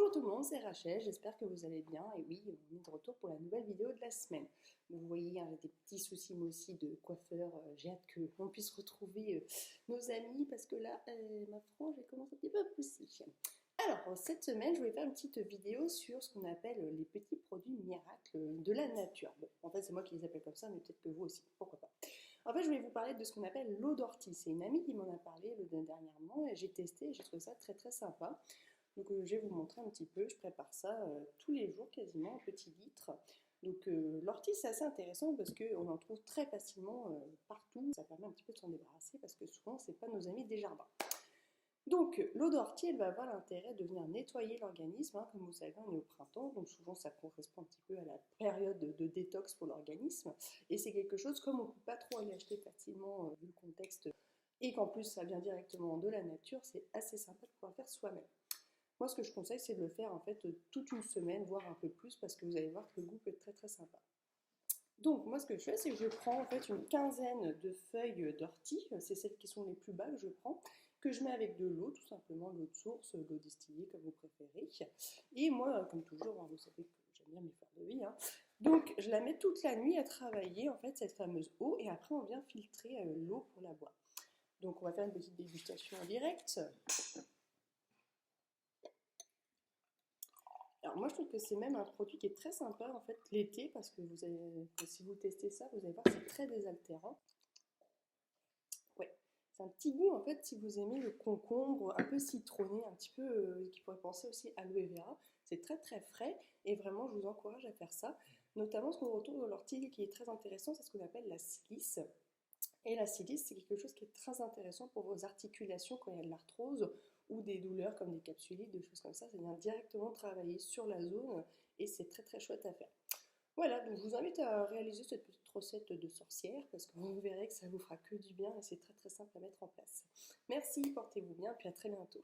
Bonjour tout le monde, c'est Rachel, j'espère que vous allez bien. Et oui, on est de retour pour la nouvelle vidéo de la semaine. Vous voyez, hein, j'ai des petits soucis moi aussi de coiffeur. J'ai hâte qu'on puisse retrouver nos amis parce que là, ma frange, elle commence un petit peu à pousser. Alors, cette semaine, je voulais faire une petite vidéo sur ce qu'on appelle les petits produits miracles de la nature. Bon, en fait, c'est moi qui les appelle comme ça, mais peut-être que vous aussi, pourquoi pas. En fait, je voulais vous parler de ce qu'on appelle l'eau d'ortie. C'est une amie qui m'en a parlé dernièrement et j'ai testé et j'ai trouvé ça très très sympa. Donc je vais vous montrer un petit peu, je prépare ça tous les jours quasiment, en petits litres. Donc l'ortie c'est assez intéressant parce qu'on en trouve très facilement partout, ça permet un petit peu de s'en débarrasser parce que souvent c'est pas nos amis des jardins. Donc l'eau d'ortie elle va avoir l'intérêt de venir nettoyer l'organisme, hein. Comme vous savez on est au printemps, donc souvent ça correspond un petit peu à la période de détox pour l'organisme. Et c'est quelque chose comme on ne peut pas trop aller acheter facilement vu le contexte et qu'en plus ça vient directement de la nature, c'est assez sympa de pouvoir faire soi-même. Moi, ce que je conseille, c'est de le faire en fait toute une semaine, voire un peu plus, parce que vous allez voir que le goût peut être très très sympa. Donc, moi, ce que je fais, c'est que je prends en fait une quinzaine de feuilles d'ortie, c'est celles qui sont les plus bas que je prends, que je mets avec de l'eau, tout simplement, l'eau de source, l'eau distillée, comme vous préférez. Et moi, comme toujours, hein, vous savez que j'aime bien mes fleurs de vie, hein. Donc, je la mets toute la nuit à travailler, en fait, cette fameuse eau, et après, on vient filtrer l'eau pour la boire. Donc, on va faire une petite dégustation en direct. Alors moi je trouve que c'est même un produit qui est très sympa en fait l'été parce que si vous testez ça, vous allez voir que c'est très désaltérant. Ouais, c'est un petit goût en fait si vous aimez le concombre un peu citronné, un petit peu qui pourrait penser aussi à l'aloe vera. C'est très très frais et vraiment je vous encourage à faire ça. Notamment ce qu'on retrouve dans l'ortie qui est très intéressant, c'est ce qu'on appelle la silice. Et la silice, c'est quelque chose qui est très intéressant pour vos articulations quand il y a de l'arthrose ou des douleurs comme des capsulites, des choses comme ça. Ça vient directement travailler sur la zone et c'est très très chouette à faire. Voilà, donc je vous invite à réaliser cette petite recette de sorcière parce que vous verrez que ça vous fera que du bien et c'est très très simple à mettre en place. Merci, portez-vous bien, puis à très bientôt.